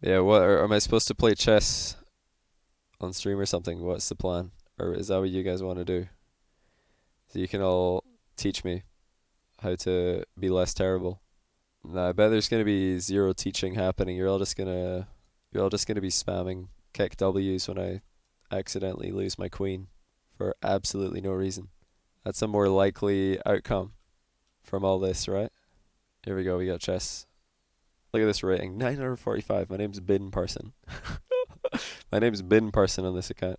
Yeah, what am I supposed to play chess on stream or something? What's the plan? Or is that what you guys want to do? So you can all teach me how to be less terrible. Nah, I bet there's gonna be zero teaching happening. You're all just gonna be spamming kick W's when I accidentally lose my queen for absolutely no reason. That's a more likely outcome from all this, right? Here we go, we got chess. Look at this rating. 945. My name's Bin Person. My name's Bin Person on this account.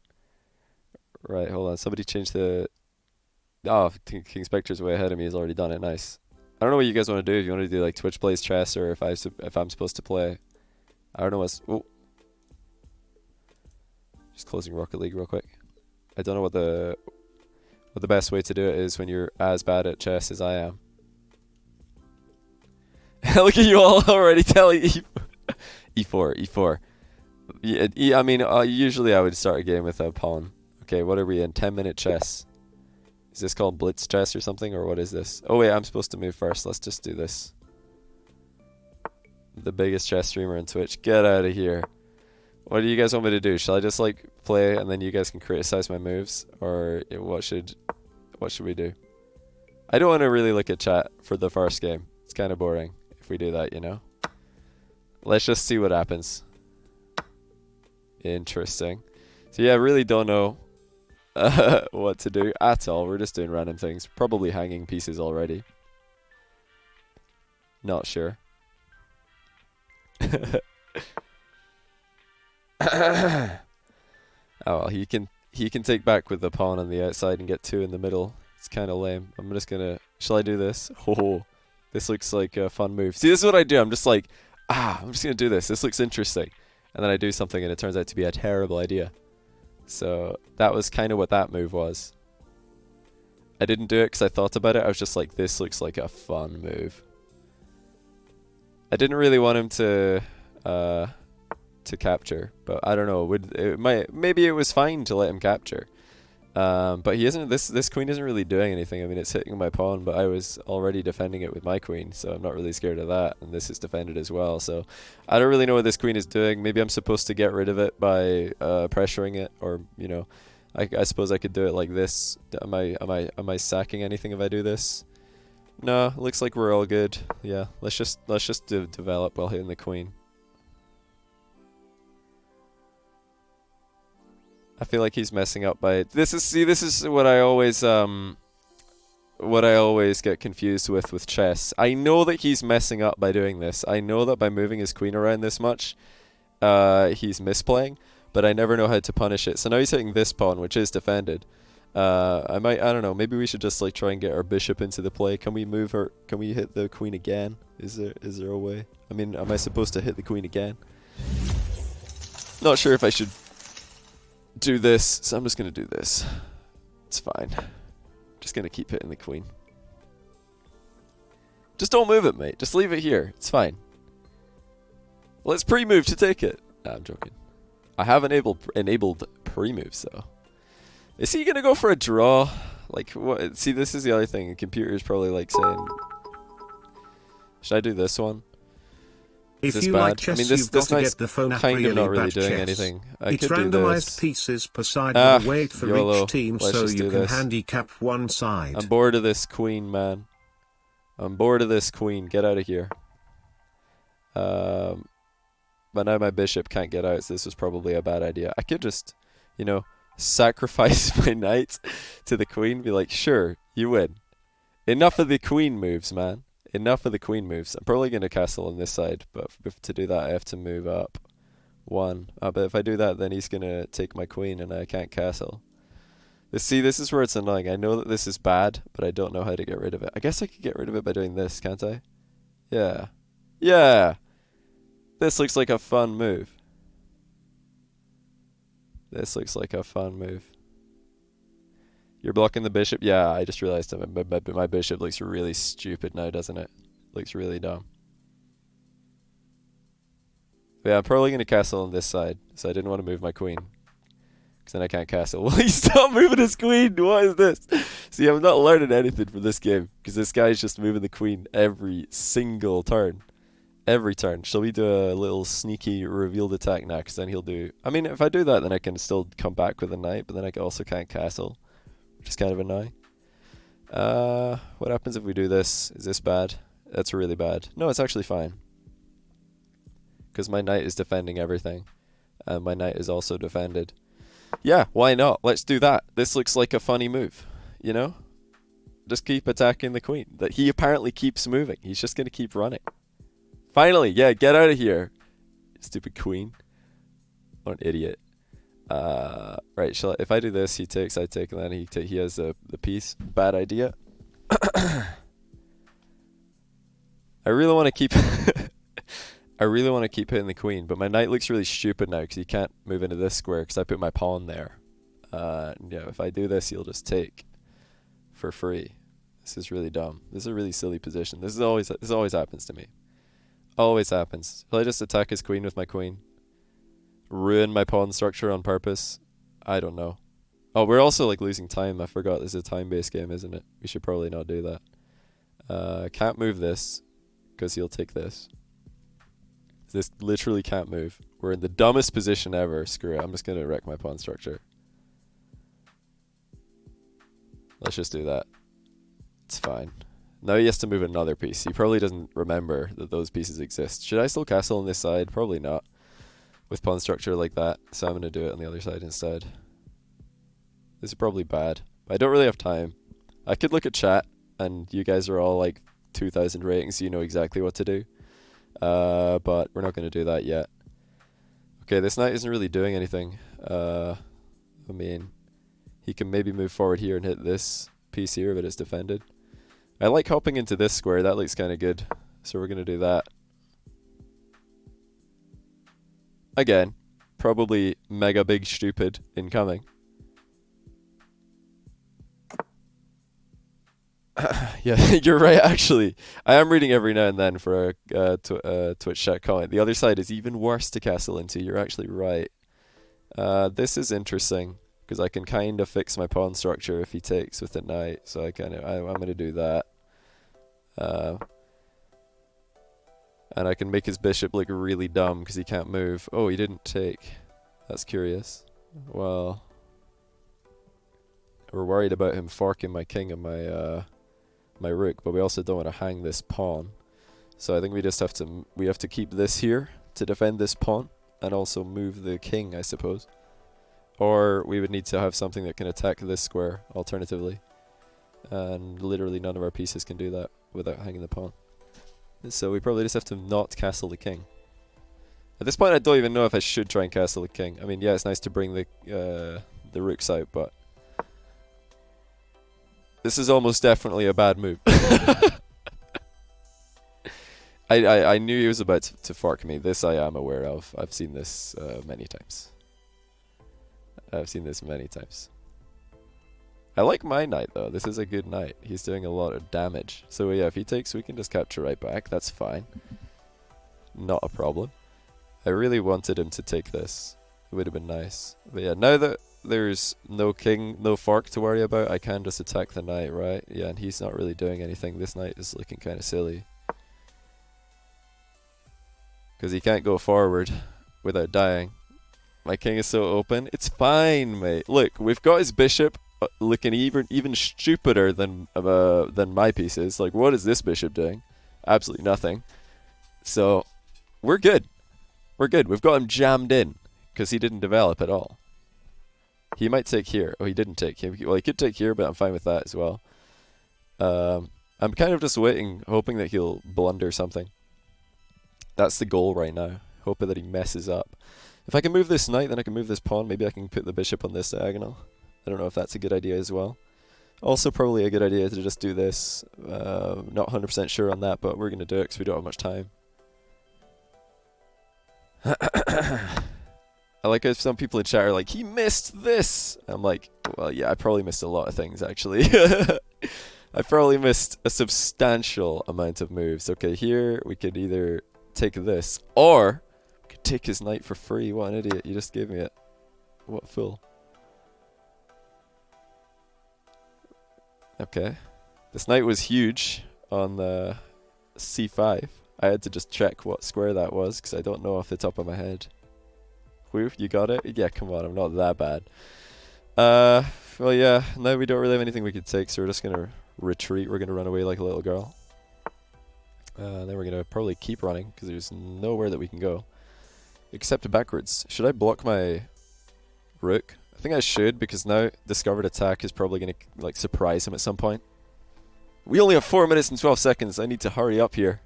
Right, hold on. Somebody changed the. Oh, King Spectre's way ahead of me. He's already done it. Nice. I don't know what you guys want to do. If you want to do like Twitch plays chess, or if I'm supposed to play. I don't know what's. Oh, just closing Rocket League real quick. I don't know what the best way to do it is when you're as bad at chess as I am. Look at you all already telling E4, E4. Yeah, I mean, usually I would start a game with a pawn. Okay, what are we in? 10-minute chess. Is this called blitz chess or something, or what is this? Oh wait, I'm supposed to move first. Let's just do this. The biggest chess streamer on Twitch. Get out of here. What do you guys want me to do? Shall I just like play and then you guys can criticize my moves, or what should we do? I don't want to really look at chat for the first game. It's kind of boring if we do that, you know. Let's just see what happens. Interesting. So yeah, I really don't know what to do at all. We're just doing random things. Probably hanging pieces already. Not sure. Oh well, he can take back with the pawn on the outside and get two in the middle. It's kind of lame. I'm just gonna. Shall I do this? Oh, this looks like a fun move. See, this is what I do. I'm just like, I'm just gonna do this. This looks interesting, and then I do something and it turns out to be a terrible idea. So that was kind of what that move was. I didn't do it because I thought about it. I was just like, this looks like a fun move. I didn't really want him to capture, but I don't know. Maybe it was fine to let him capture. But he isn't. This queen isn't really doing anything. I mean, it's hitting my pawn, but I was already defending it with my queen, so I'm not really scared of that. And this is defended as well, so I don't really know what this queen is doing. Maybe I'm supposed to get rid of it by pressuring it, or you know, I suppose I could do it like this. Am I sacking anything if I do this? No, looks like we're all good. Yeah, let's just develop while hitting the queen. I feel like he's messing up by this is what I always get confused with chess. I know that he's messing up by doing this. I know that by moving his queen around this much, he's misplaying, but I never know how to punish it. So now he's hitting this pawn, which is defended. I don't know, maybe we should just like try and get our bishop into the play. Can we move her? Can we hit the queen again? Is there a way? I mean, am I supposed to hit the queen again? Not sure if I should do this, so I'm just gonna do this. It's fine. Just gonna keep hitting the queen. Just don't move it, mate. Just leave it here. It's fine. Let's pre-move to take it. Nah, I'm joking. I have enabled pre-moves though. Is he gonna go for a draw? Like what? See, this is the other thing. The computer's probably like saying, should I do this one? If is this you bad? like chess, I mean, this you've got to knight's get the phone app kind of not really bad doing chess. anything. I It's could do randomized this. pieces per side with a weight for YOLO. each team, Let's so just you do can this. handicap one side. I'm bored of this queen, man. I'm bored of this queen. Get out of here. But now my bishop can't get out, so this was probably a bad idea. I could just, you know, sacrifice my knight to the queen. Be like, sure, you win. Enough of the queen moves, man. Enough of the queen moves. I'm probably going to castle on this side, but to do that I have to move up one. But if I do that, then he's going to take my queen and I can't castle. See, this is where it's annoying. I know that this is bad, but I don't know how to get rid of it. I guess I could get rid of it by doing this, can't I? Yeah. Yeah! This looks like a fun move. This looks like a fun move. You're blocking the bishop? Yeah, I just realized that my bishop looks really stupid now, doesn't it? Looks really dumb. But yeah, I'm probably going to castle on this side, so I didn't want to move my queen. Because then I can't castle. Will he stop moving his queen? What is this? See, I'm not learning anything from this game, because this guy's just moving the queen every single turn. Every turn. Shall we do a little sneaky revealed attack next? Then he'll do... I mean, if I do that, then I can still come back with a knight, but then I also can't castle, which is kind of annoying. What happens if we do this? Is this bad? That's really bad. No, it's actually fine. Because my knight is defending everything. And my knight is also defended. Yeah, why not? Let's do that. This looks like a funny move, you know? Just keep attacking the queen. That he apparently keeps moving. He's just going to keep running. Finally, yeah, get out of here. Stupid queen. What an idiot. Right, if I do this, he takes, I take, and then he has the piece. Bad idea. I really want to keep... I really want to keep hitting the queen, but my knight looks really stupid now because he can't move into this square because I put my pawn there. Yeah, if I do this, he'll just take for free. This is really dumb. This is a really silly position. This always happens to me. Always happens. Will I just attack his queen with my queen? Ruin my pawn structure on purpose? I don't know. Oh, we're also like losing time. I forgot this is a time-based game, isn't it? We should probably not do that. Can't move this because he'll take this. This literally can't move. We're in the dumbest position ever. Screw it. I'm just going to wreck my pawn structure. Let's just do that. It's fine. Now he has to move another piece. He probably doesn't remember that those pieces exist. Should I still castle on this side? Probably not. With pawn structure like that. So I'm going to do it on the other side instead. This is probably bad. I don't really have time. I could look at chat and you guys are all like 2,000 ratings, so you know exactly what to do. But we're not going to do that yet. Okay, this knight isn't really doing anything. I mean, he can maybe move forward here and hit this piece here, but it's defended. I like hopping into this square. That looks kind of good. So we're going to do that. Again, probably mega big stupid incoming. Yeah, you're right, actually. I am reading every now and then for a Twitch chat comment. The other side is even worse to castle into. You're actually right. This is interesting, because I can kind of fix my pawn structure if he takes with the knight. So I'm going to do that. And I can make his bishop look really dumb, because he can't move. Oh, he didn't take. That's curious. Well, we're worried about him forking my king and my rook, but we also don't want to hang this pawn. So I think we just have to keep this here to defend this pawn and also move the king, I suppose. Or we would need to have something that can attack this square alternatively. And literally none of our pieces can do that without hanging the pawn. So we probably just have to not castle the king. At this point I don't even know if I should try and castle the king. I mean, yeah, it's nice to bring the rooks out, but this is almost definitely a bad move. I knew he was about to fork me. This I am aware of. I've seen this many times. I like my knight though. This is a good knight. He's doing a lot of damage. So yeah, if he takes, we can just capture right back. That's fine. Not a problem. I really wanted him to take this. It would have been nice. But yeah, now that there's no king, no fork to worry about, I can just attack the knight, right? Yeah, and he's not really doing anything. This knight is looking kind of silly. Because he can't go forward without dying. My king is so open. It's fine, mate. Look, we've got his bishop looking even stupider than my pieces. Like, what is this bishop doing? Absolutely nothing. So, we're good. We're good. We've got him jammed in because he didn't develop at all. He might take here. Oh, he didn't take here. Well, he could take here, but I'm fine with that as well. I'm kind of just waiting, hoping that he'll blunder something. That's the goal right now. Hoping that he messes up. If I can move this knight, then I can move this pawn. Maybe I can put the bishop on this diagonal. I don't know if that's a good idea as well. Also probably a good idea to just do this. Not 100% sure on that, but we're going to do it because we don't have much time. I like how some people in chat are like, he missed this! I'm like, well, yeah, I probably missed a lot of things, actually. I probably missed a substantial amount of moves. Okay, here we could either take this, or we could take his knight for free. What an idiot, you just gave me it. What a fool. Okay. This knight was huge on the c5. I had to just check what square that was because I don't know off the top of my head. Whew, you got it? Yeah, come on, I'm not that bad. Well, yeah, now we don't really have anything we could take, so we're just gonna retreat. We're gonna run away like a little girl. Then we're gonna probably keep running because there's nowhere that we can go except backwards. Should I block my rook? I think I should because now discovered attack is probably gonna like surprise him at some point. We only have 4 minutes and 12 seconds. I need to hurry up here.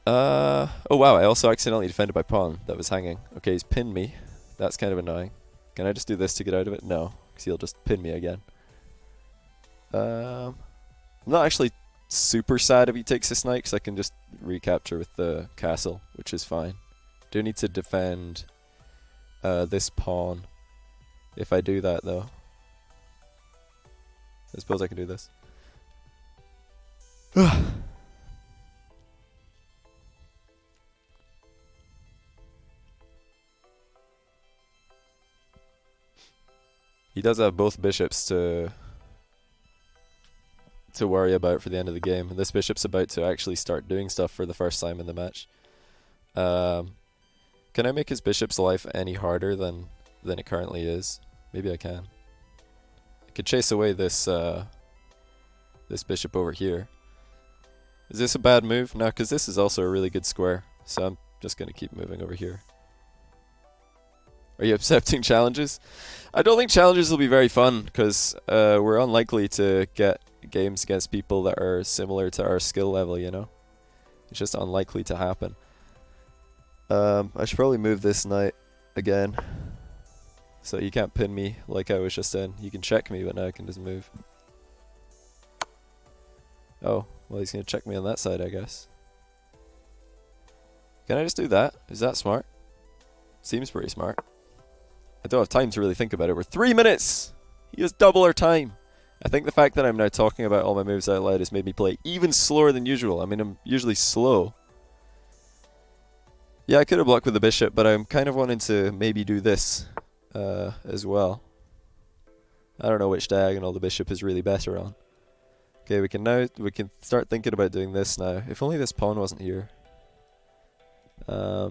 Oh wow, I also accidentally defended my pawn that was hanging. Okay, he's pinned me. That's kind of annoying. Can I just do this to get out of it? No, because he'll just pin me again. I'm not actually super sad if he takes this knight, because I can just recapture with the castle, which is fine. Do need to defend this pawn. If I do that, though. I suppose I can do this. He does have both bishops to worry about for the end of the game. And this bishop's about to actually start doing stuff for the first time in the match. Can I make his bishop's life any harder than it currently is? Maybe I can. I could chase away this this bishop over here. Is this a bad move? No, because this is also a really good square. So I'm just going to keep moving over here. Are you accepting challenges? I don't think challenges will be very fun because we're unlikely to get games against people that are similar to our skill level, you know? It's just unlikely to happen. I should probably move this knight again. So you can't pin me like I was just in. You can check me, but now I can just move. Oh, well he's going to check me on that side, I guess. Can I just do that? Is that smart? Seems pretty smart. I don't have time to really think about it. We're 3 minutes! He has double our time. I think the fact that I'm now talking about all my moves out loud has made me play even slower than usual. I mean, I'm usually slow. Yeah, I could have blocked with the bishop, but I'm kind of wanting to maybe do this as well. I don't know which diagonal the bishop is really better on. Okay, we can start thinking about doing this now. If only this pawn wasn't here. I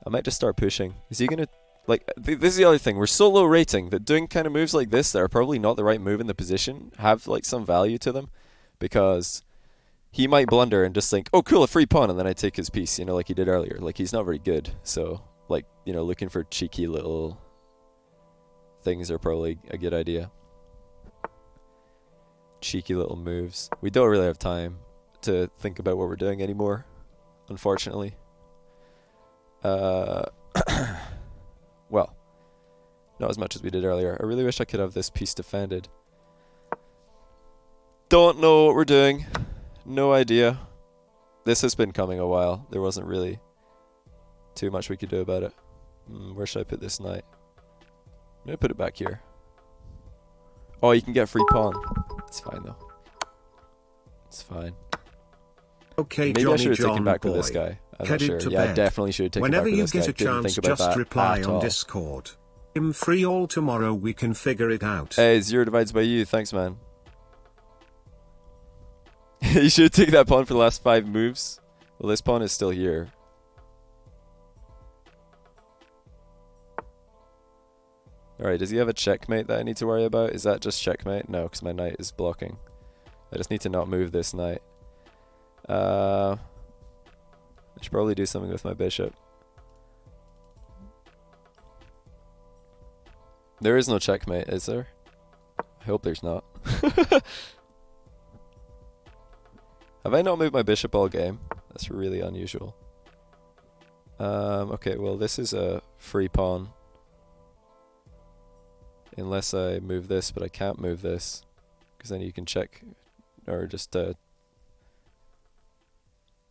might just start pushing. Is he gonna... Like, this is the other thing. We're so low rating that doing kind of moves like this that are probably not the right move in the position have, like, some value to them. Because he might blunder and just think, oh, cool, a free pawn, and then I take his piece, you know, like he did earlier. Like, he's not very good. So, like, you know, looking for cheeky little things are probably a good idea. Cheeky little moves. We don't really have time to think about what we're doing anymore, unfortunately. Well, not as much as we did earlier. I really wish I could have this piece defended. Don't know what we're doing. No idea. This has been coming a while. There wasn't really too much we could do about it. Where should I put this knight? I'm going to put it back here. Oh, you can get a free pawn. It's fine, though. It's fine. Okay, maybe I should have taken back with this guy. I'm not sure. Yeah, I definitely should have taken back with this guy. Whenever you get a chance, just reply on Discord. I'm free all tomorrow, we can figure it out. Hey, 0 divides by you. Thanks, man. You should take that pawn for the last 5 moves. Well, this pawn is still here. Alright, does he have a checkmate that I need to worry about? Is that just checkmate? No, because my knight is blocking. I just need to not move this knight. I should probably do something with my bishop. There is no checkmate, is there? I hope there's not. Have I not moved my bishop all game? That's really unusual. Okay, well this is a free pawn. Unless I move this, but I can't move this. Because then you can check, or just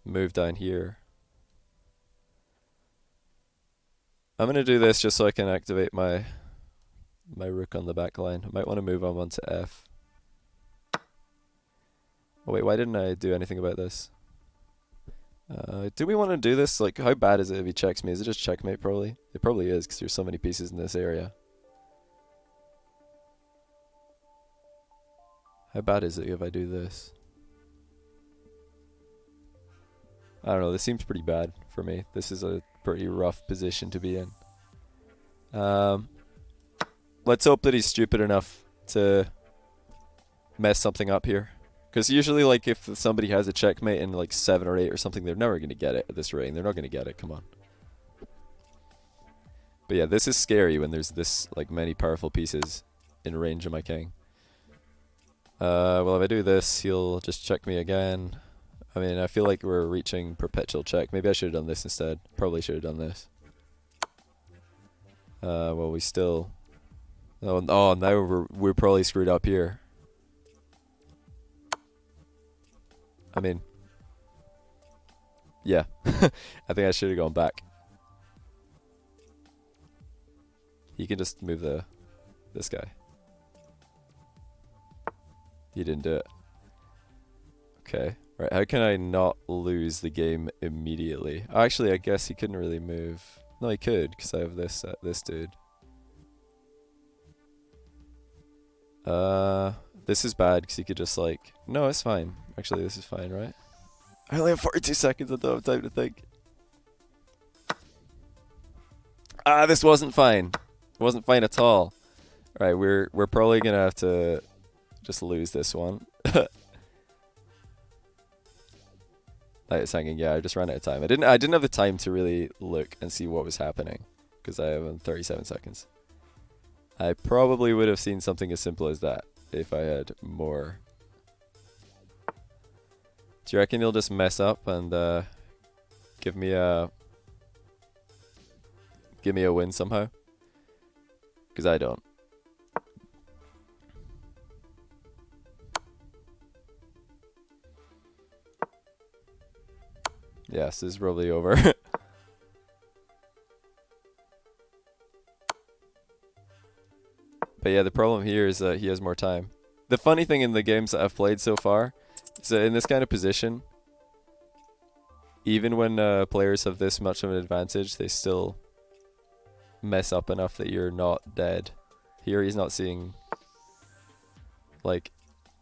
move down here. I'm going to do this just so I can activate my rook on the back line. I might want to move on to F. Oh wait, why didn't I do anything about this? Do we want to do this? Like, how bad is it if he checks me? Is it just checkmate probably? It probably is, because there's so many pieces in this area. How bad is it if I do this? I don't know, this seems pretty bad for me. This is a pretty rough position to be in. Let's hope that he's stupid enough to mess something up here. Because usually, like, if somebody has a checkmate in, like, 7 or 8 or something, they're never going to get it at this rating. They're not going to get it, come on. But yeah, this is scary when there's this, like, many powerful pieces in range of my king. Well, if I do this, he'll just check me again. I mean, I feel like we're reaching perpetual check. Maybe I should have done this instead. Probably should have done this. Well, we still... Oh, now we're probably screwed up here. I mean... Yeah. I think I should have gone back. He can just move this guy. He didn't do it. Okay. Right, how can I not lose the game immediately? Oh, actually, I guess he couldn't really move. No, he could, because I have this dude. This is bad, because he could just, like... No, it's fine. Actually, this is fine, right? I only have 42 seconds. I don't have time to think. Ah, this wasn't fine. It wasn't fine at all. Right, we're probably going to have to just lose this one. Light is hanging. Yeah, I just ran out of time. I didn't have the time to really look and see what was happening because I have 37 seconds. I probably would have seen something as simple as that if I had more. Do you reckon he'll just mess up and give me a win somehow? Because I don't. Yes, this is probably over. But yeah, the problem here is that he has more time. The funny thing in the games that I've played so far is that in this kind of position, even when players have this much of an advantage, they still mess up enough that you're not dead. Here he's not seeing, like,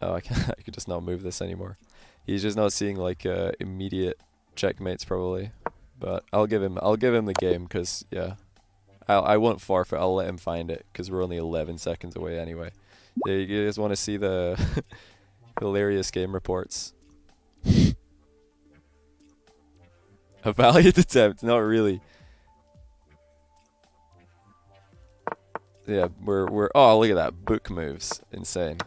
oh, I could just not move this anymore. He's just not seeing like immediate checkmates probably, but I'll give him the game because yeah, I won't forfeit. I'll let him find it because we're only 11 seconds away anyway. Yeah, you guys want to see the hilarious game reports? A valiant attempt, not really. Yeah, we're oh, look at that, book moves, insane.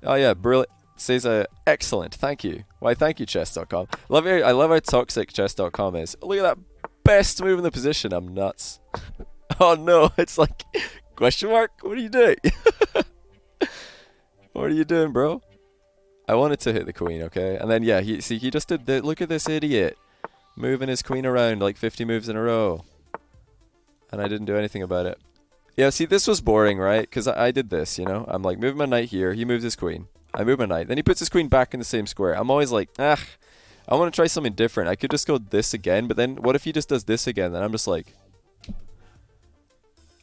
Oh yeah, brilliant. Says excellent, thank you. Why, thank you, chess.com. I love how toxic chess.com is. Look at that, best move in the position. I'm nuts. Oh no, it's like question mark. What are you doing? What are you doing, bro? I wanted to hit the queen, okay, and then yeah, he just did the, look at this idiot moving his queen around like 50 moves in a row, and I didn't do anything about it. Yeah, see, this was boring, right? Because I did this, you know? I'm like, moving my knight here. He moves his queen. I move my knight. Then he puts his queen back in the same square. I'm always like, I want to try something different. I could just go this again, but then what if he just does this again? Then I'm just like...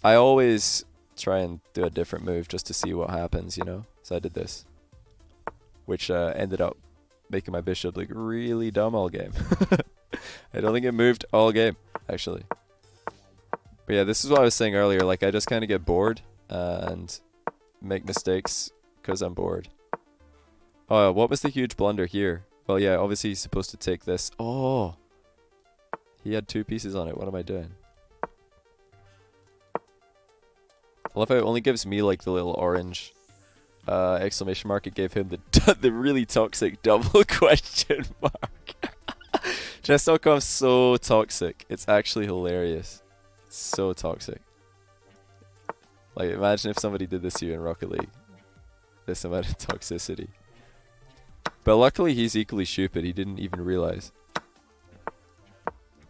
I always try and do a different move just to see what happens, you know? So I did this. Which ended up making my bishop look really dumb all game. I don't think it moved all game, actually. But yeah, this is what I was saying earlier, like I just kind of get bored and make mistakes because I'm bored. Oh, what was the huge blunder here? Well, yeah, obviously he's supposed to take this. Oh, he had 2 pieces on it. What am I doing? I love how it only gives me like the little orange exclamation mark. It gave him the the really toxic double question mark. Chess.com's so toxic. It's actually hilarious. So toxic. Like, imagine if somebody did this to you in Rocket League. This amount of toxicity. But luckily he's equally stupid. He didn't even realize.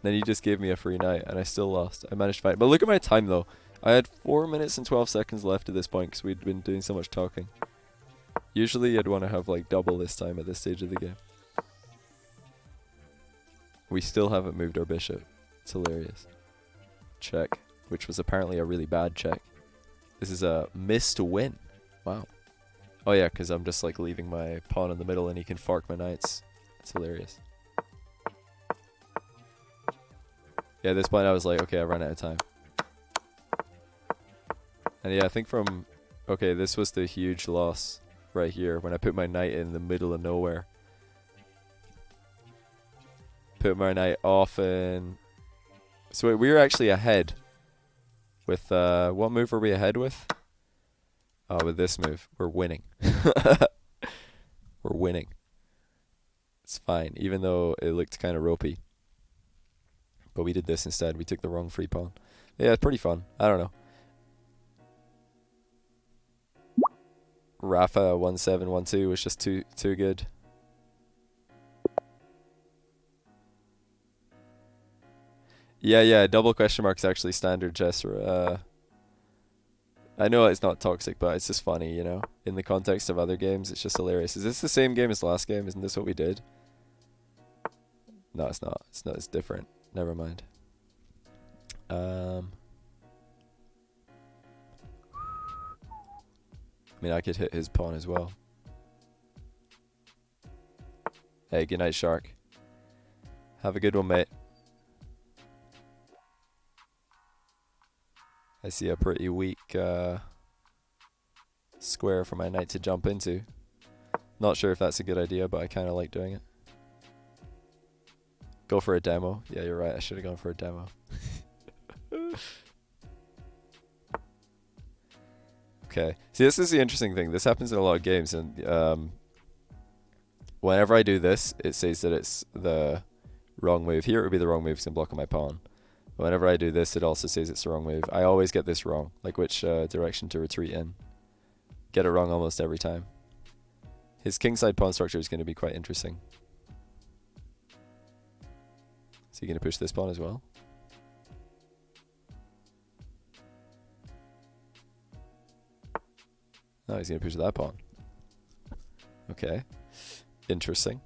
Then he just gave me a free knight and I still lost. I managed to fight. But look at my time though. I had 4 minutes and 12 seconds left at this point because we'd been doing so much talking. Usually I'd want to have like double this time at this stage of the game. We still haven't moved our bishop. It's hilarious. Check, which was apparently a really bad check. This is a missed win. Wow. Oh yeah, because I'm just like leaving my pawn in the middle and he can fork my knights. It's hilarious. Yeah, at this point I was like, okay, I ran out of time. And yeah, I think from... Okay, this was the huge loss right here when I put my knight in the middle of nowhere. Put my knight off and... So we were actually ahead with... what move were we ahead with? Oh, with this move. We're winning. We're winning. It's fine, even though it looked kind of ropey. But we did this instead. We took the wrong free pawn. Yeah, it's pretty fun. I don't know. Rafa 1712 was just too good. Yeah, double question mark is actually standard chess. I know it's not toxic, but it's just funny, you know? In the context of other games, it's just hilarious. Is this the same game as last game? Isn't this what we did? No, it's not. It's not. It's different. Never mind. I mean, I could hit his pawn as well. Hey, good night, Shark. Have a good one, mate. I see a pretty weak square for my knight to jump into. Not sure if that's a good idea, but I kind of like doing it. Go for a demo. Yeah, you're right. I should have gone for a demo. Okay. See, this is the interesting thing. This happens in a lot of games, and whenever I do this, it says that it's the wrong move. Here it would be the wrong move because I'm blocking my pawn. Whenever I do this, it also says it's the wrong move. I always get this wrong, like which direction to retreat in. Get it wrong almost every time. His kingside pawn structure is going to be quite interesting. Is he going to push this pawn as well? No, he's going to push that pawn. Okay. Interesting.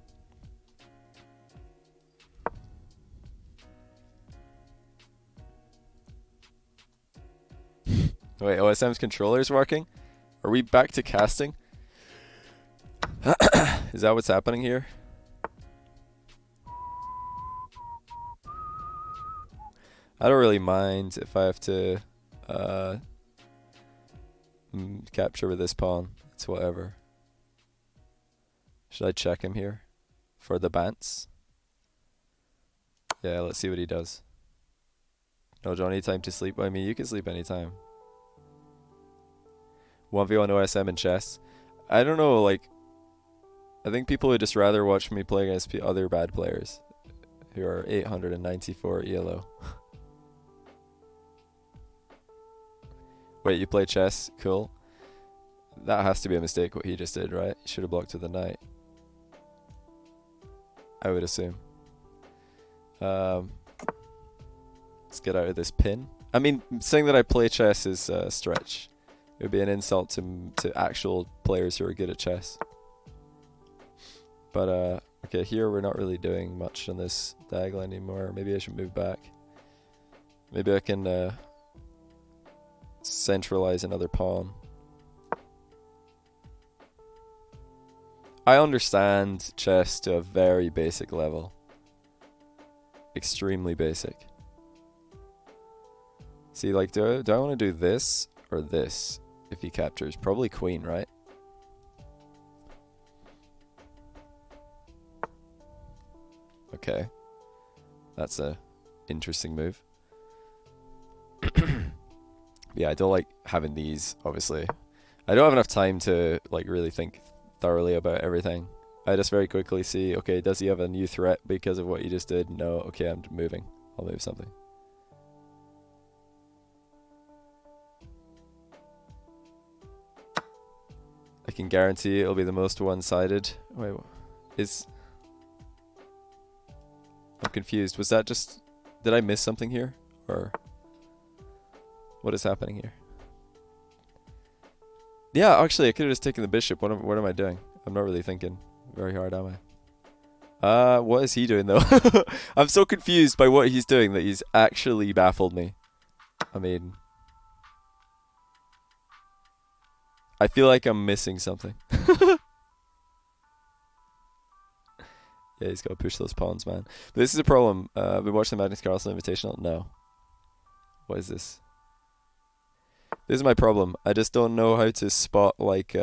Wait, OSM's controller is working? Are we back to casting? Is that what's happening here? I don't really mind if I have to capture with this pawn. It's whatever. Should I check him here for the bants? Yeah, let's see what he does. No, don't need time to sleep. I mean, you can sleep anytime. 1v1 OSM in chess. I don't know, like, I think people would just rather watch me play against other bad players who are 894 ELO. Wait, you play chess? Cool. That has to be a mistake what he just did, right? He should have blocked with the knight. I would assume. Let's get out of this pin. I mean, saying that I play chess is a stretch. It would be an insult to actual players who are good at chess. But okay, here we're not really doing much on this diagonal anymore. Maybe I should move back. Maybe I can centralize another pawn. I understand chess to a very basic level. Extremely basic. See, like, do I want to do this or this if he captures? Probably queen, right? Okay. That's a interesting move. Yeah, I don't like having these, obviously. I don't have enough time to, like, really think thoroughly about everything. I just very quickly see, okay, does he have a new threat because of what he just did? No, okay, I'm moving. I'll move something. I can guarantee it'll be the most one-sided. Wait, I'm confused. Was that just... Did I miss something here? Or... What is happening here? Yeah, actually, I could have just taken the bishop. What am I doing? I'm not really thinking very hard, am I? What is he doing, though? I'm so confused by what he's doing that he's actually baffled me. I mean... I feel like I'm missing something. Yeah, he's got to push those pawns, man. But this is a problem. I've been watching the Magnus Carlsen Invitational. No. What is this? This is my problem. I just don't know how to spot, like,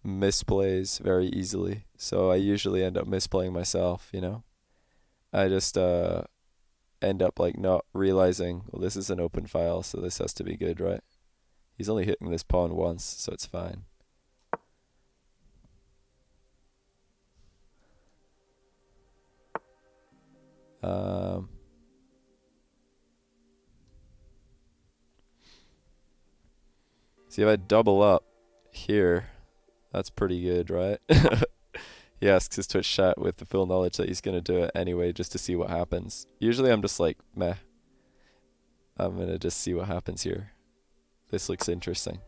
misplays very easily. So I usually end up misplaying myself, you know? I just end up, like, not realizing, well, this is an open file, so this has to be good, right? He's only hitting this pawn once, so it's fine. See, if I double up here, that's pretty good, right? He asks his Twitch chat with the full knowledge that he's going to do it anyway, just to see what happens. Usually I'm just like, meh. I'm going to just see what happens here. This looks interesting.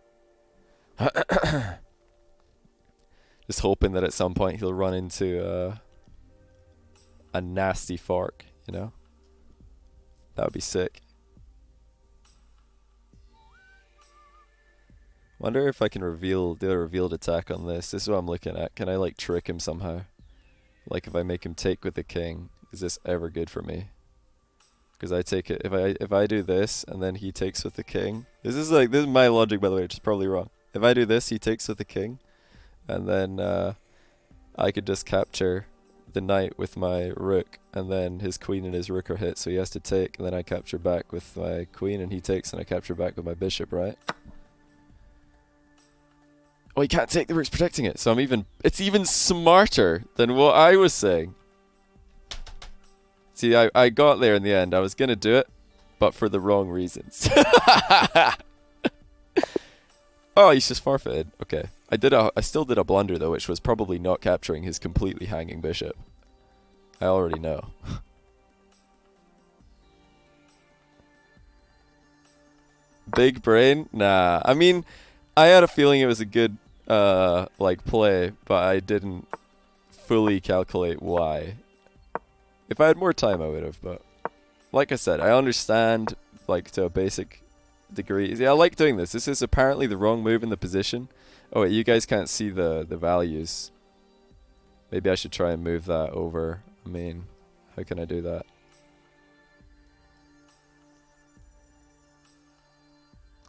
Just hoping that at some point he'll run into a nasty fork, you know? That would be sick. Wonder if I can do a revealed attack on this. This is what I'm looking at. Can I like trick him somehow? Like if I make him take with the king, is this ever good for me? Because I take it if I do this and then he takes with the king. This is my logic, by the way, which is probably wrong. If I do this, he takes with the king, and then I could just capture the knight with my rook, and then his queen and his rook are hit, so he has to take, and then I capture back with my queen, and he takes, and I capture back with my bishop, right? Oh, he can't take, the rook's protecting it, so it's even smarter than what I was saying. See, I got there in the end. I was gonna do it, but for the wrong reasons. Oh, he's just forfeited. Okay. I still did a blunder though, which was probably not capturing his completely hanging bishop. I already know. Big brain? Nah. I mean, I had a feeling it was a good play, but I didn't fully calculate why. If I had more time, I would have, but like I said, I understand, like, to a basic degree. Yeah, I like doing this. This is apparently the wrong move in the position. Oh, wait, you guys can't see the values. Maybe I should try and move that over. I mean, how can I do that?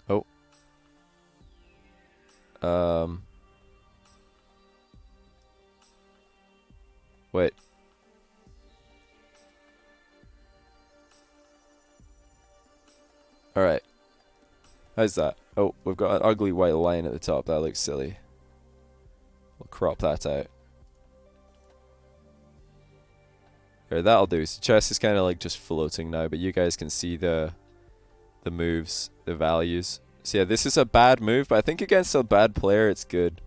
Oh. Wait. Alright. How's that? Oh, we've got an ugly white line at the top. That looks silly. We'll crop that out. There, that'll do. So chess is kind of like just floating now, but you guys can see the moves, the values. So yeah, this is a bad move, but I think against a bad player, it's good.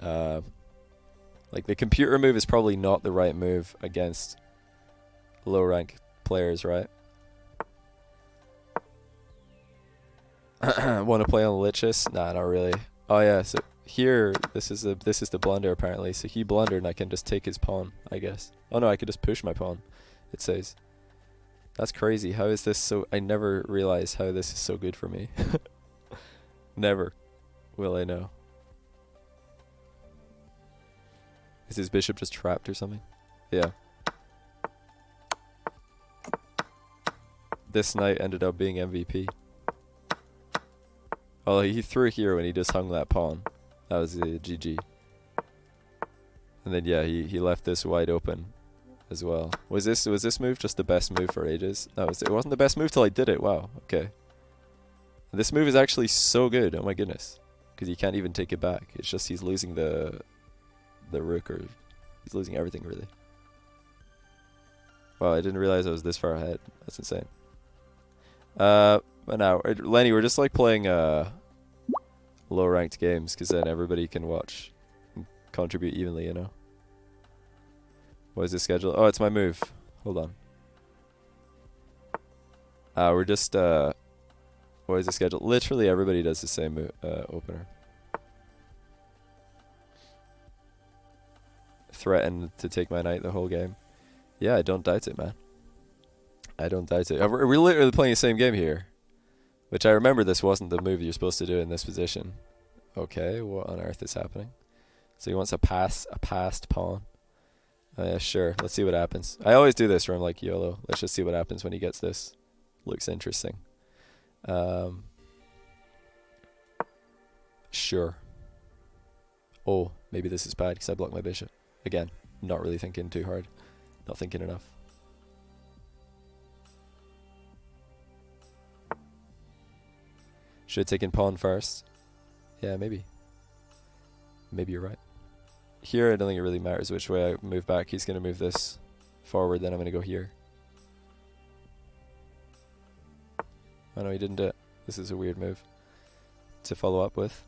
Like the computer move is probably not the right move against low rank players, right? Want to play on Lichess? Nah, not really. Oh yeah, so here this is the blunder apparently. So he blundered and I can just take his pawn, I guess. Oh no, I could just push my pawn. It says. That's crazy. How is this so? I never realized how this is so good for me. Never will I know. Is his bishop just trapped or something? Yeah. This knight ended up being MVP. Oh, he threw here when he just hung that pawn. That was the GG. And then yeah, he left this wide open as well. Was this move just the best move for ages? No, it wasn't the best move till I did it. Wow. Okay. And this move is actually so good. Oh my goodness. Because he can't even take it back. It's just he's losing the rook, or he's losing everything really. Wow, I didn't realize I was this far ahead. That's insane. But now, Lenny, we're just like playing low ranked games, because then everybody can watch and contribute evenly, you know. What is the schedule? Oh, it's my move. Hold on. We're just what is the schedule? Literally everybody does the same opener. Threaten to take my knight the whole game. Yeah, I don't doubt it, man. I don't doubt it. We're literally playing the same game here. Which I remember this wasn't the move you're supposed to do in this position. Okay, what on earth is happening? So he wants a passed pawn. Yeah, sure. Let's see what happens. I always do this where I'm like, YOLO. Let's just see what happens when he gets this. Looks interesting. Sure. Oh, maybe this is bad because I blocked my bishop. Again, not really thinking too hard. Not thinking enough. Should have taken pawn first. Yeah, maybe. Maybe you're right. Here, I don't think it really matters which way I move back. He's going to move this forward, then I'm going to go here. Oh no, he didn't do it. This is a weird move to follow up with.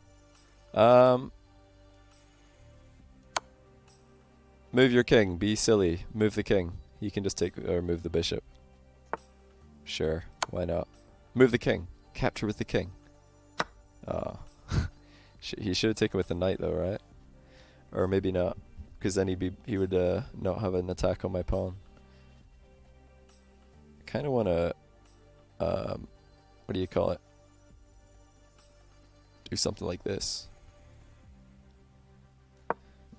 Move your king. Be silly. Move the king. He can just take or move the bishop. Sure, why not? Move the king. Capture with the king. Oh. He should have taken with the knight though, right? Or maybe not, because then he would not have an attack on my pawn. Kind of want to, what do you call it? Do something like this.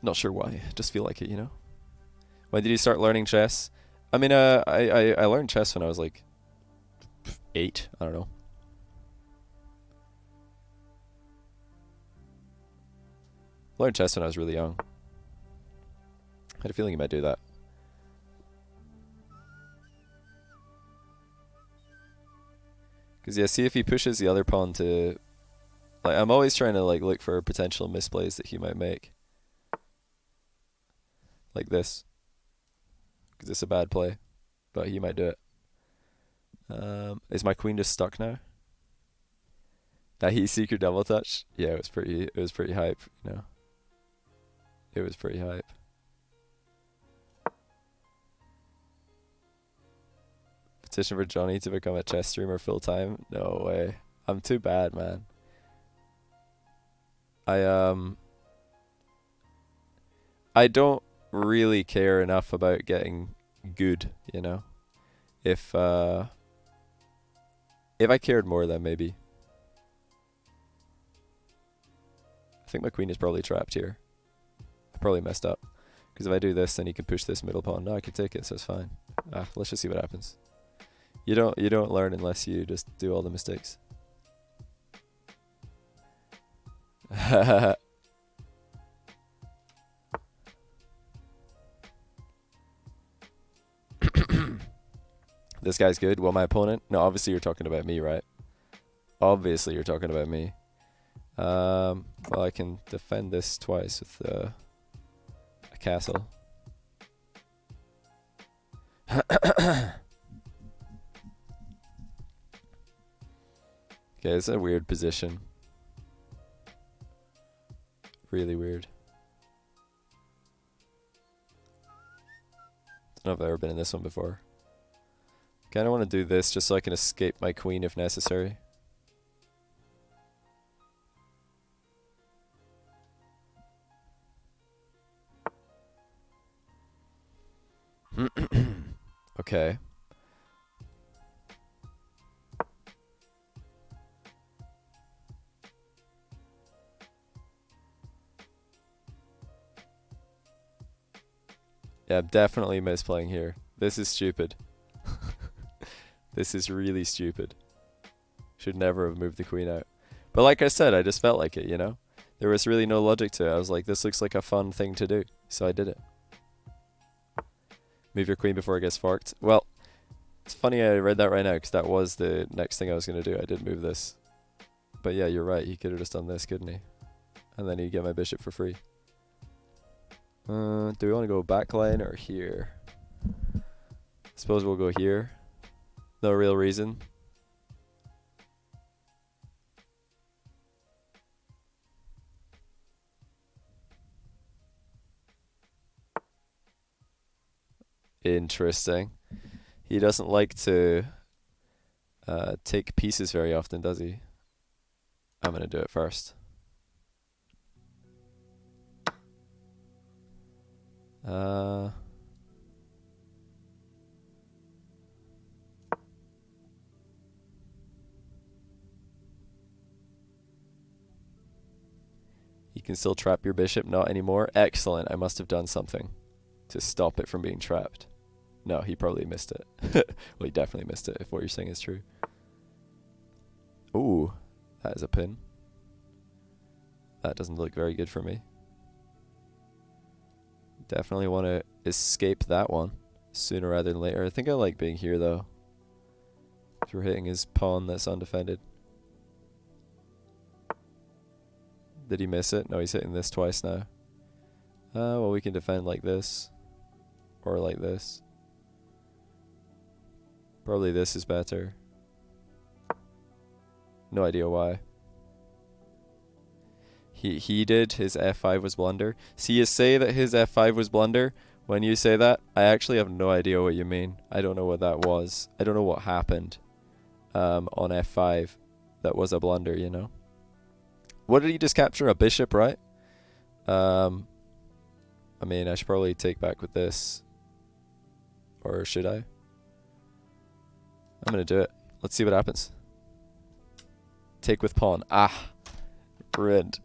Not sure why. Just feel like it, you know. When did you start learning chess? I mean, I learned chess when I was like 8. I don't know. Learned chess when I was really young. I had a feeling you might do that. Because yeah, see if he pushes the other pawn to... Like, I'm always trying to like look for potential misplays that he might make. Like this. Because it's a bad play. But he might do it. Is my queen just stuck now? That he secret double touch? Yeah, it was pretty hype, you know. It was pretty hype. Petition for Johnny to become a chess streamer full time? No way. I'm too bad, man. I don't really care enough about getting good, you know. If I cared more, then maybe. I think my queen is probably trapped here. I probably messed up. Because if I do this, then he can push this middle pawn. No, I can take it, so it's fine. Let's just see what happens. You don't learn unless you just do all the mistakes. This guy's good. Well, my opponent? No, obviously you're talking about me, right? Obviously you're talking about me. Well, I can defend this twice with a castle. Okay, it's a weird position. Really weird. I don't know if I've ever been in this one before. Kind of want to do this just so I can escape my queen if necessary. Okay. Yeah, I'm definitely misplaying here. This is stupid. This is really stupid. Should never have moved the queen out. But like I said, I just felt like it, you know? There was really no logic to it. I was like, this looks like a fun thing to do. So I did it. Move your queen before it gets forked. Well, it's funny I read that right now because that was the next thing I was going to do. I did move this. But yeah, you're right. He could have just done this, couldn't he? And then he'd get my bishop for free. Do we want to go backline or here? Suppose we'll go here. No real reason. Interesting. He doesn't like to take pieces very often, does he? I'm going to do it first. You can still trap your bishop. Not anymore. Excellent. I must have done something to stop it from being trapped. No, he probably missed it. Well, he definitely missed it if what you're saying is true. Ooh, that is a pin. That doesn't look very good for me. Definitely want to escape that one sooner rather than later. I think I like being here though. If we're hitting his pawn that's undefended. Did he miss it? No, he's hitting this twice now. Well, we can defend like this. Or like this. Probably this is better. No idea why. He did. His f5 was blunder. See, you say that his f5 was blunder. When you say that, I actually have no idea what you mean. I don't know what that was. I don't know what happened on f5 that was a blunder, you know? What did he just capture? A bishop, right? I mean, I should probably take back with this. Or should I? I'm going to do it. Let's see what happens. Take with pawn. Ah. Ruined.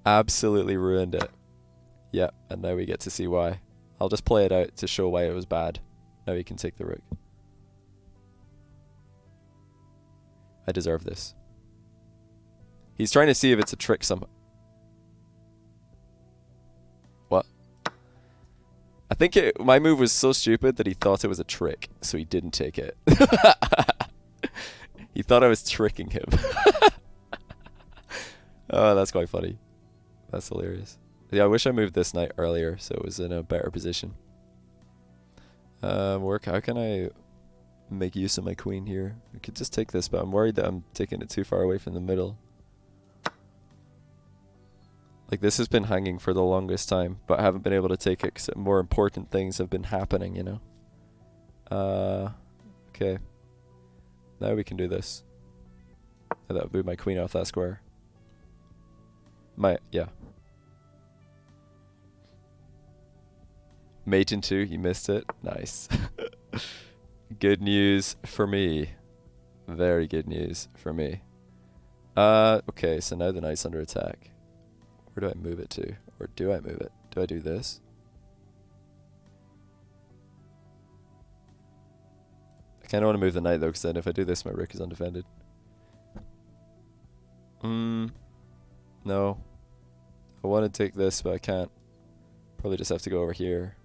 Absolutely ruined it. Yeah, and now we get to see why. I'll just play it out to show why it was bad. Now he can take the rook. I deserve this. He's trying to see if it's a trick somehow. What? I think my move was so stupid that he thought it was a trick, so he didn't take it. He thought I was tricking him. Oh, that's quite funny. That's hilarious. Yeah, I wish I moved this knight earlier so it was in a better position. How can I make use of my queen here? I could just take this, but I'm worried that I'm taking it too far away from the middle. Like, this has been hanging for the longest time, but I haven't been able to take it because more important things have been happening, you know? Okay. Now we can do this. That would move my queen off that square. Yeah. Mate in 2, you missed it. Nice. Good news for me. Very good news for me. Okay, so now the knight's under attack. Where do I move it to? Or do I move it? Do I do this? I kind of want to move the knight though, because then if I do this, my rook is undefended. No. I want to take this, but I can't. Probably just have to go over here.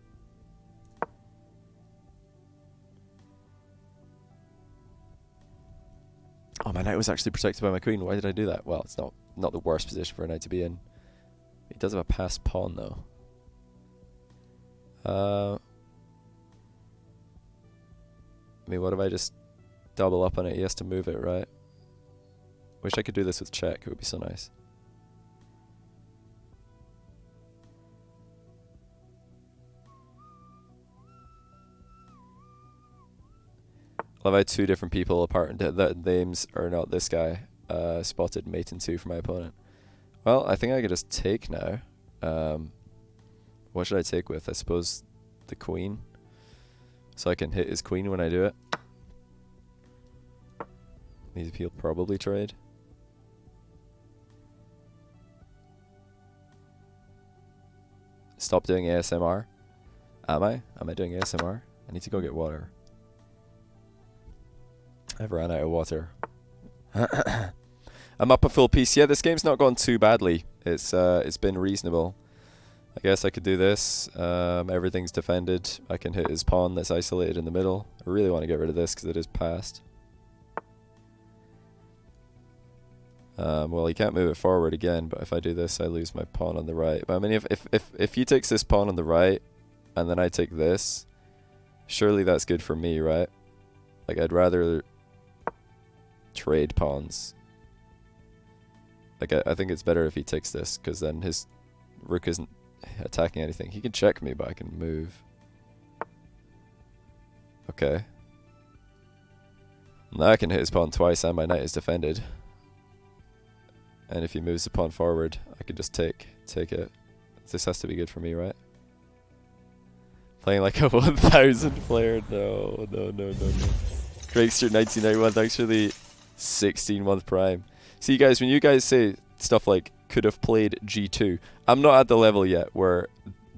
Oh, my knight was actually protected by my queen. Why did I do that? Well, it's not the worst position for a knight to be in. He does have a passed pawn, though. I mean, what if I just double up on it? He has to move it, right? Wish I could do this with check. It would be so nice. I've had 2 different people apart that names are not this guy. Spotted mate in 2 for my opponent. Well, I think I could just take now. What should I take with? I suppose the queen. So I can hit his queen when I do it. He'll probably trade. Stop doing ASMR. Am I? Am I doing ASMR? I need to go get water. I've run out of water. I'm up a full piece. Yeah, this game's not gone too badly. It's been reasonable. I guess I could do this. Everything's defended. I can hit his pawn that's isolated in the middle. I really want to get rid of this because it is passed. Well, he can't move it forward again, but if I do this, I lose my pawn on the right. But I mean, if he takes this pawn on the right, and then I take this, surely that's good for me, right? Like, I'd rather trade pawns. Like, I think it's better if he takes this, because then his rook isn't attacking anything. He can check me, but I can move. Okay. Now I can hit his pawn twice, and my knight is defended. And if he moves the pawn forward, I could just take it. This has to be good for me, right? Playing like a 1000 player. No. Craigster1991, thanks for the 16-month prime. See, guys, when you guys say stuff like could have played G2. I'm not at the level yet where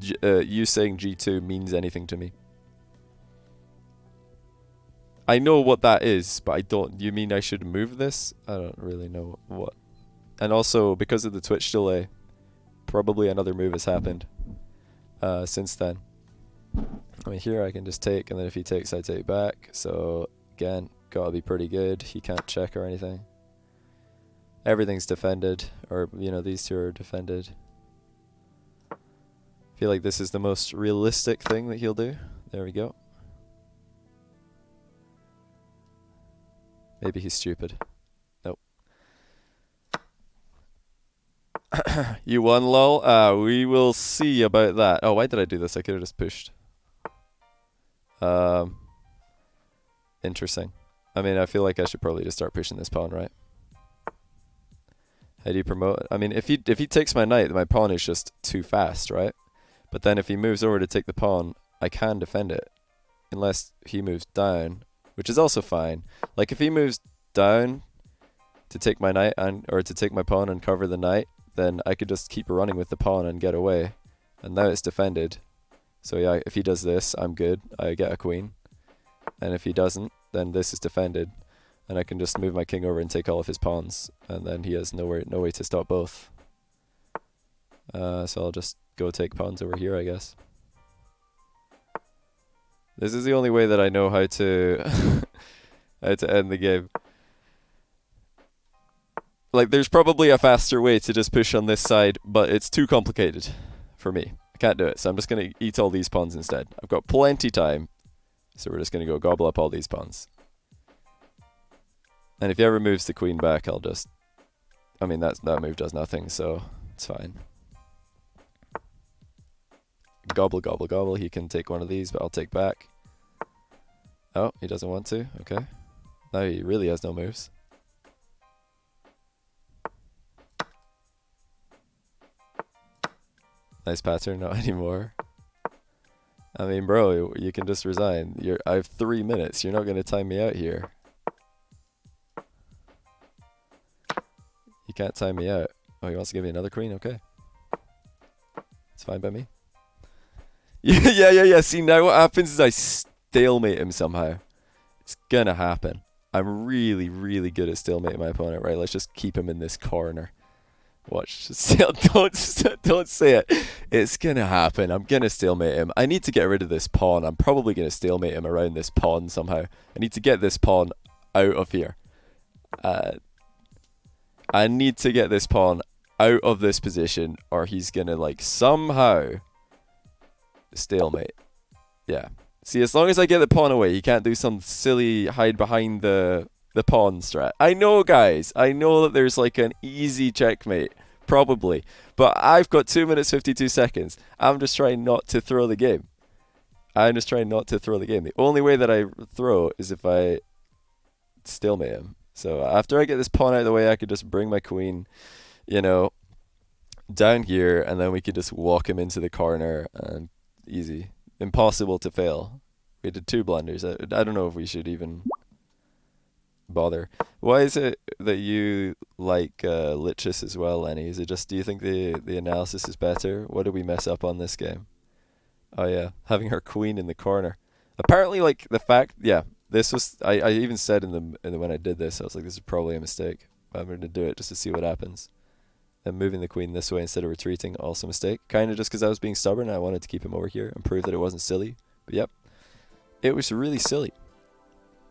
you saying G2 means anything to me. I know what that is, but I don't. You mean I should move this? I don't really know what. And also, because of the Twitch delay, probably another move has happened since then. I mean, here I can just take, and then if he takes, I take back. So, again, gotta be pretty good. He can't check or anything. Everything's defended, or, you know, these two are defended. I feel like this is the most realistic thing that he'll do. There we go. Maybe he's stupid. Nope. You won, lol. We will see about that. Oh, why did I do this? I could have just pushed. Interesting. I mean, I feel like I should probably just start pushing this pawn, right? How do you promote it? I mean, if he takes my knight, then my pawn is just too fast, right? But then if he moves over to take the pawn, I can defend it. Unless he moves down, which is also fine. Like, if he moves down to take my knight, or to take my pawn and cover the knight, then I could just keep running with the pawn and get away. And now it's defended. So yeah, if he does this, I'm good. I get a queen. And if he doesn't, then this is defended. And I can just move my king over and take all of his pawns. And then he has no way to stop both. So I'll just go take pawns over here, I guess. This is the only way that I know how to how to end the game. Like, there's probably a faster way to just push on this side, but it's too complicated for me. I can't do it, so I'm just going to eat all these pawns instead. I've got plenty time, so we're just going to go gobble up all these pawns. And if he ever moves the queen back, I'll just... I mean, that move does nothing, so it's fine. Gobble, gobble, gobble. He can take one of these, but I'll take back. Oh, he doesn't want to. Okay. Now he really has no moves. Nice pattern, not anymore. I mean, bro, you can just resign. I have 3 minutes. You're not going to time me out here. You can't time me out. Oh, he wants to give me another queen? Okay. It's fine by me. Yeah. See, now what happens is I stalemate him somehow. It's gonna happen. I'm really, really good at stalemating my opponent, right? Let's just keep him in this corner. Watch. Don't say it. It's gonna happen. I'm gonna stalemate him. I need to get rid of this pawn. I'm probably gonna stalemate him around this pawn somehow. I need to get this pawn out of here. I need to get this pawn out of this position, or he's gonna, like, somehow stalemate. Yeah. See, as long as I get the pawn away, he can't do some silly hide behind the pawn strat. I know, guys. I know that there's like an easy checkmate. Probably. But I've got 2 minutes 52 seconds. I'm just trying not to throw the game. The only way that I throw is if I stalemate him. So after I get this pawn out of the way, I could just bring my queen, you know, down here, and then we could just walk him into the corner, and easy. Impossible to fail. We did 2 blunders. I don't know if we should even bother. Why is it that you like Lichess as well, Lenny? Is it just, do you think the analysis is better? What did we mess up on this game? Oh yeah, having her queen in the corner. Apparently, like, the fact, yeah, this was, I even said in the when I did this, I was like, this is probably a mistake. I'm going to do it just to see what happens. And moving the queen this way instead of retreating, also a mistake. Kind of just because I was being stubborn and I wanted to keep him over here and prove that it wasn't silly. But yep, it was really silly.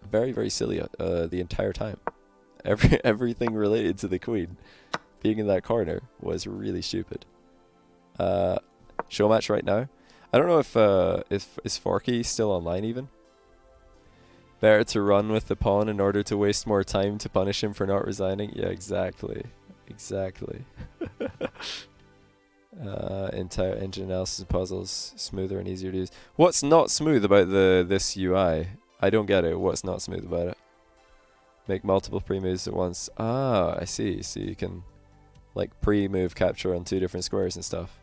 Very, very silly the entire time. Everything related to the queen being in that corner was really stupid. Show match right now. I don't know if is Forky still online even. Better to run with the pawn in order to waste more time to punish him for not resigning. Yeah, exactly. Entire engine analysis puzzles smoother and easier to use. What's not smooth about this UI? I don't get it. What's not smooth about it? Make multiple pre-moves at once. Ah, I see. So you can, like, pre-move capture on 2 different squares and stuff.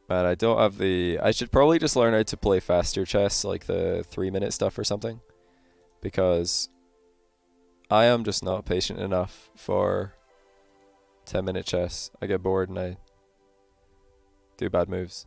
Man, I don't have the... I should probably just learn how to play faster chess, like the 3-minute stuff or something. Because I am just not patient enough for 10-minute chess. I get bored and I do bad moves.